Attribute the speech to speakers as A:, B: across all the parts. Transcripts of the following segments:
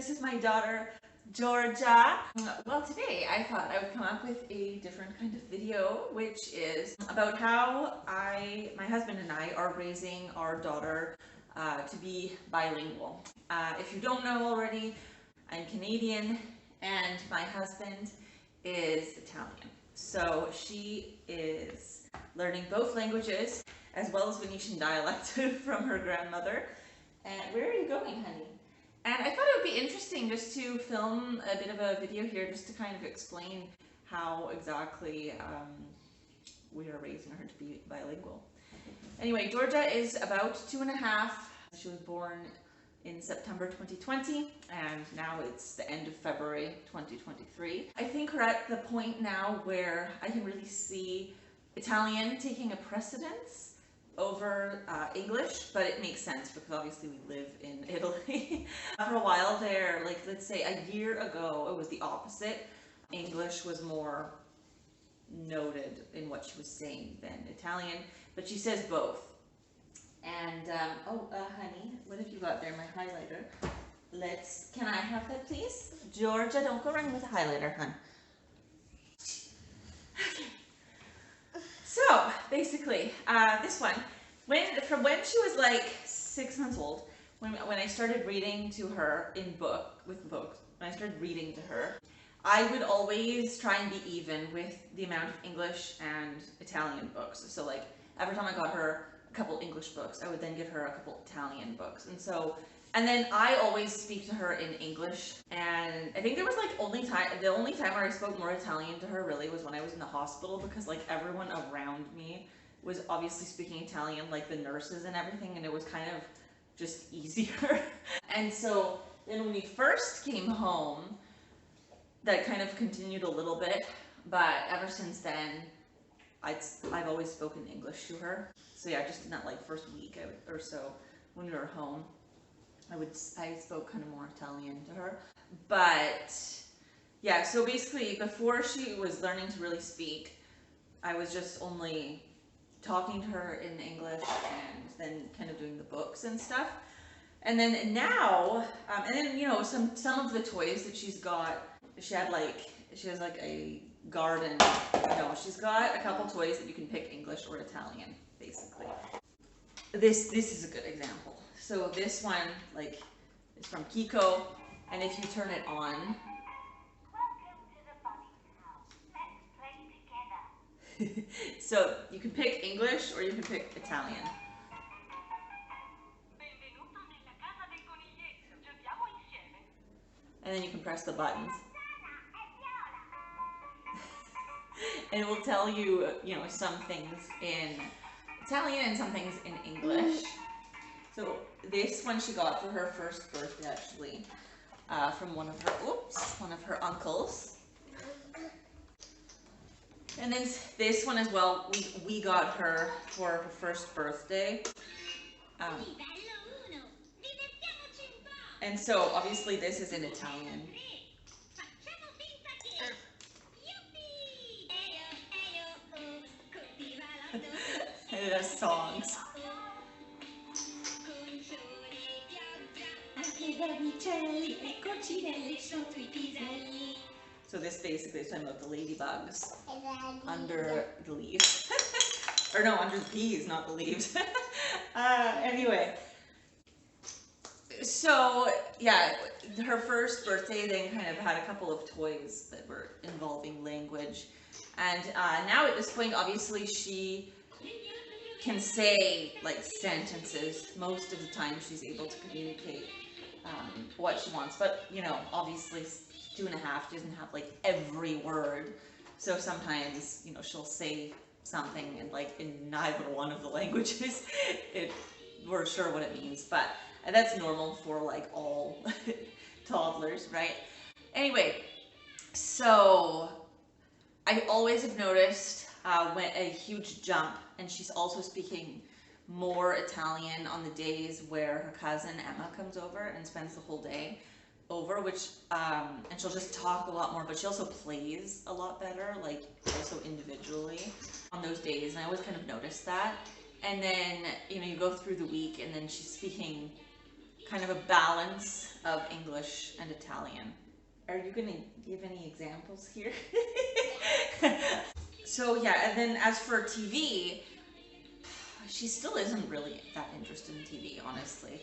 A: This is my daughter, Georgia. Well, today I thought I would come up with a different kind of video, which is about how my husband and I are raising our daughter to be bilingual. If you don't know already, I'm Canadian and my husband is Italian. So she is learning both languages as well as Venetian dialect from her grandmother. And where are you going, honey? And I thought it would be interesting just to film a bit of a video here just to kind of explain how exactly we are raising her to be bilingual. Anyway, Georgia is about 2.5. She was born in September 2020 and now it's the end of February 2023. I think we're at the point now where I can really see Italian taking a precedence over English, but it makes sense because obviously we live in Italy. For a while there, like let's say a year ago, it was the opposite. English was more noted in what she was saying than Italian, but she says both. And honey, what have you got there? My highlighter. Can I have that please? Georgia, don't go running with a highlighter, hun. Okay. So basically, this one, from when she was like 6 months old, when I started reading to her with books, when I started reading to her, I would always try and be even with the amount of English and Italian books. So like every time I got her a couple English books, I would then give her a couple Italian books. And then I always speak to her in English, and I think there was like the only time where I spoke more Italian to her really was when I was in the hospital, because like everyone around me was obviously speaking Italian, like the nurses and everything, and it was kind of just easier. And so then when we first came home, that kind of continued a little bit, but ever since then, I've always spoken English to her. So yeah, just in that like first week or so when we were home, I spoke kind of more Italian to her. But yeah, so basically before she was learning to really speak, I was just only talking to her in English and then kind of doing the books and stuff. And then now, and then you know, some of the toys that she's got, she has like a garden. No, she's got a couple toys that you can pick English or Italian, basically. This is a good example. So this one, like, is from Kiko, and if you turn it on, so you can pick English or you can pick Italian. And then you can press the buttons. And it will tell you, you know, some things in Italian and some things in English. So this one she got for her first birthday, actually, from one of her uncles. And then this one as well, we got her for her first birthday. And so obviously this is in Italian. And it has songs. So this basically is talking about the ladybugs under the leaves. Or no, under the peas, not the leaves. Anyway. So yeah, her first birthday then kind of had a couple of toys that were involving language. And now at this point, obviously she can say like sentences. Most of the time she's able to communicate what she wants, but you know, obviously 2.5, she doesn't have like every word, so sometimes, you know, she'll say something and like in neither one of the languages we're sure what it means, but that's normal for like all toddlers, right? Anyway, so I always have noticed when a huge jump, and she's also speaking more Italian on the days where her cousin Emma comes over and spends the whole day over, which and she'll just talk a lot more, but she also plays a lot better, like also individually on those days, and I always kind of notice that. And then, you know, you go through the week and then she's speaking kind of a balance of English and Italian. Are you going to give any examples here? So yeah, and then as for TV, she still isn't really that interested in TV, honestly.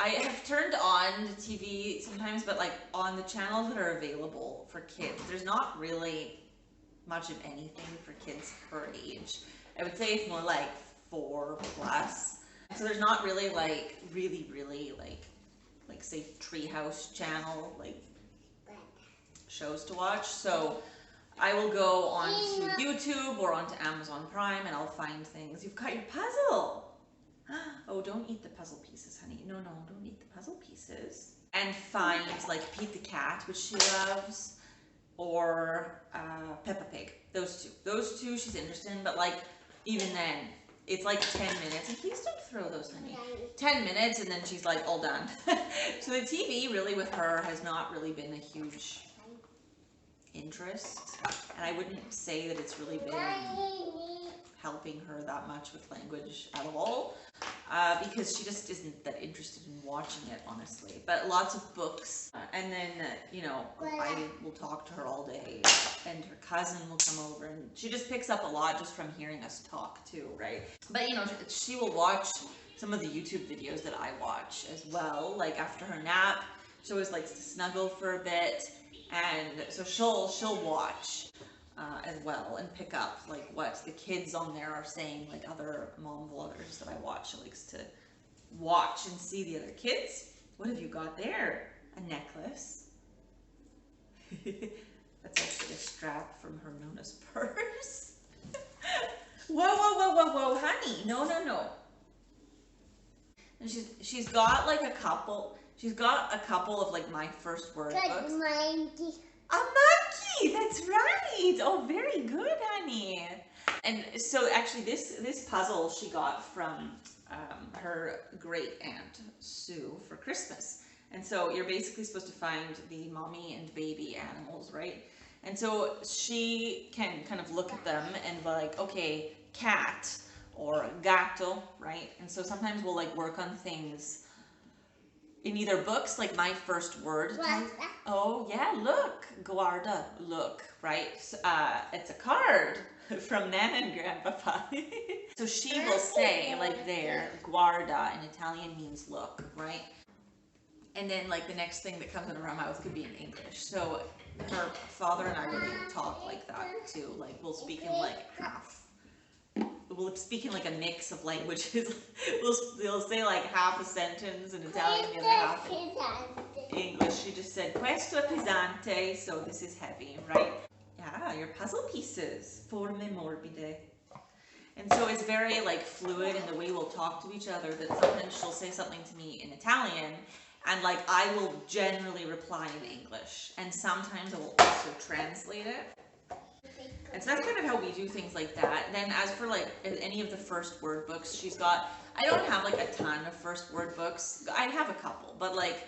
A: I have turned on the TV sometimes, but like on the channels that are available for kids, there's not really much of anything for kids her age. I would say it's more like 4 plus. So there's not really like really like say Treehouse channel like shows to watch. So I will go onto YouTube or onto Amazon Prime and I'll find things. You've got your puzzle. Oh, don't eat the puzzle pieces, honey. No, don't eat the puzzle pieces. And find like Pete the Cat, which she loves, or Peppa Pig. Those two she's interested in, but like even then, it's like 10 minutes. And please don't throw those, honey. 10 minutes and then she's like all done. So the TV really with her has not really been a huge interest. And I wouldn't say that it's really been helping her that much with language at all, because she just isn't that interested in watching it, honestly. But lots of books, and then you know, I will talk to her all day, and her cousin will come over, and she just picks up a lot just from hearing us talk too, right? But you know, she will watch some of the YouTube videos that I watch as well. Like after her nap, she always likes to snuggle for a bit, and so she'll watch as well and pick up like what the kids on there are saying, like other mom vloggers that I watch. She likes to watch and see the other kids. What have you got there? A necklace. That's actually a strap from her Nona's purse. Whoa, honey. No. And she's got like a couple. She's got a couple of like my first word books. A monkey, that's right. Oh, very good, honey. And so actually this puzzle she got from her great aunt Sue for Christmas. And so you're basically supposed to find the mommy and baby animals, right? And so she can kind of look at them and like, okay, cat or gatto, right? And so sometimes we'll like work on things in either books, like my first word. Oh yeah, look, guarda, look, right? It's a card from Nana and Grandpapa. So she will say like there, guarda in Italian means look, right? And then like the next thing that comes out of her mouth could be in English. So her father and I really talk like that too. Like we'll speak in like half. We'll speak in like a mix of languages. We'll say like half a sentence in Italian, the other half in English. She just said, questo è pesante, so this is heavy, right? Yeah, your puzzle pieces, forme morbide. And so it's very like fluid in the way we'll talk to each other, that sometimes she'll say something to me in Italian, and like I will generally reply in English, and sometimes I will also translate it. And so that's kind of how we do things like that. Then as for like any of the first word books she's got, I don't have like a ton of first word books. I have a couple, but like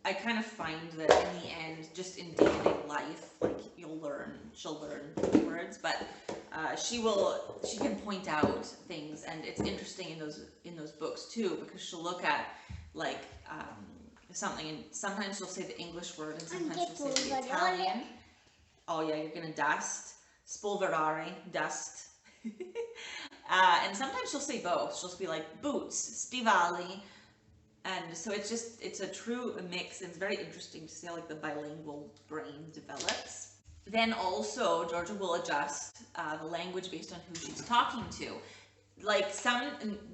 A: I kind of find that in the end, just in day-to-day life, like she'll learn words, but she can point out things, and it's interesting in those books too, because she'll look at like something, and sometimes she'll say the English word, and sometimes she'll say the Italian. Oh yeah, you're gonna dust. Spolverare, dust. And sometimes she'll say both. She'll be like boots, stivali. And so it's a true mix, and it's very interesting to see how like the bilingual brain develops. Then also Georgia will adjust the language based on who she's talking to. Like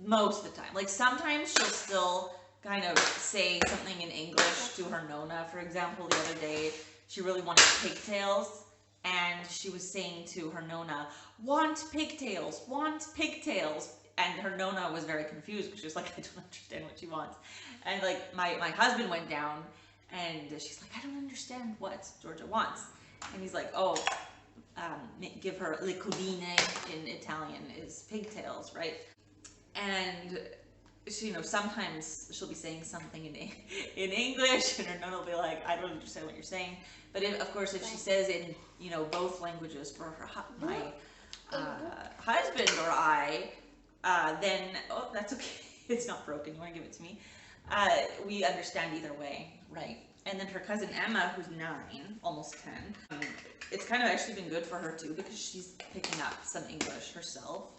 A: most of the time. Like sometimes she'll still kind of say something in English to her Nona. For example, the other day she really wanted pigtails. And she was saying to her Nona, want pigtails, and her Nona was very confused because she was like, I don't understand what she wants. And like my husband went down, and she's like, I don't understand what Georgia wants. And he's like, oh, give her le codine in Italian is pigtails, right? And she, you know, sometimes she'll be saying something in English, and her Nona will be like, I don't understand what you're saying. But of course, if she says in, you know, both languages for her my husband or I, then, oh, that's okay. It's not broken. You want to give it to me? we understand either way, right? And then her cousin Emma, who's 9, almost 10, it's kind of actually been good for her too because she's picking up some English herself,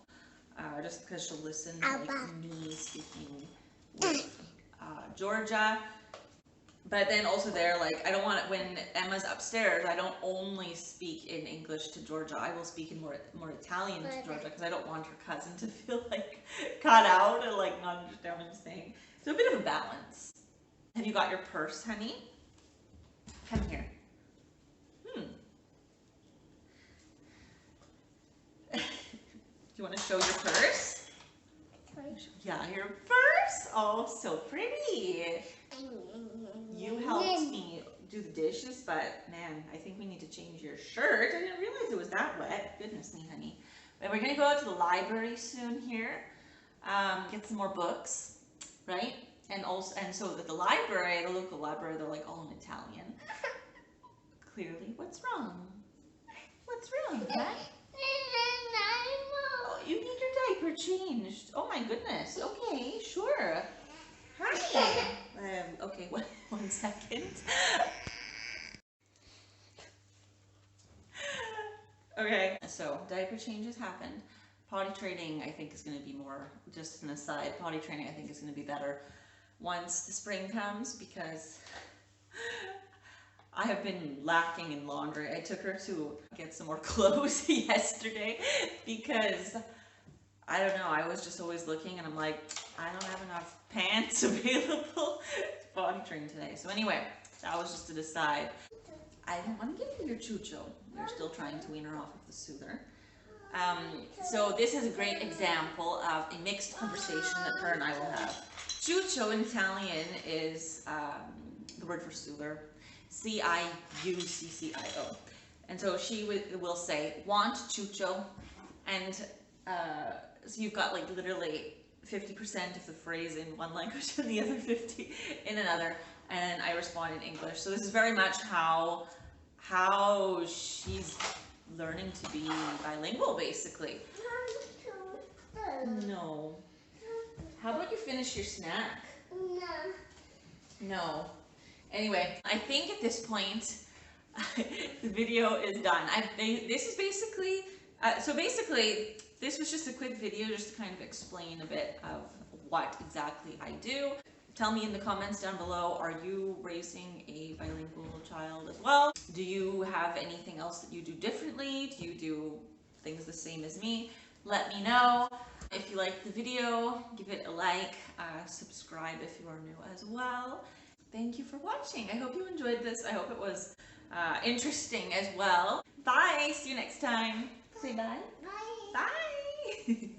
A: just because she'll listen to like me speaking with Georgia. But then also there, like, I don't want it when Emma's upstairs, I don't only speak in English to Georgia. I will speak in more Italian to Georgia because I don't want her cousin to feel like cut out and like not understand what I'm saying. So a bit of a balance. Have you got your purse, honey? Come here. Do you want to show your purse? Yeah, your purse. Oh, so pretty. You helped me do the dishes, but man, I think we need to change your shirt. I didn't realize it was that wet. Goodness me, honey. But we're gonna go out to the library soon here, get some more books, right? And so that the library, the local library, they're like all in Italian. Clearly, what's wrong? What's wrong, huh? Oh, you need your diaper changed. Oh my goodness. Okay, sure. Hi. Okay, one second. Okay, so diaper changes happened. Potty training, I think, is going to be more, just an aside, potty training, I think, is going to be better once the spring comes because I have been lacking in laundry. I took her to get some more clothes yesterday because I don't know, I was just always looking and I'm like, I don't have enough pants available to potty train today. So anyway, that was just to decide. I don't want to give you your chucho. We're still trying to wean her off of the soother. So this is a great example of a mixed conversation that her and I will have. Chucho in Italian is the word for soother. C-I-U-C-C-I-O. And so she will say, want chucho, and so you've got like literally 50% of the phrase in one language and the other 50 in another, and I respond in English. So this is very much how she's learning to be bilingual, basically. No. How about you finish your snack? No. Anyway, I think at this point the video is done. This is basically this was just a quick video just to kind of explain a bit of what exactly I do. Tell me in the comments down below, are you raising a bilingual child as well? Do you have anything else that you do differently? Do you do things the same as me? Let me know. If you liked the video, give it a like, subscribe if you are new as well. Thank you for watching. I hope you enjoyed this. I hope it was interesting as well. Bye. See you next time. Say bye. Bye. Bye.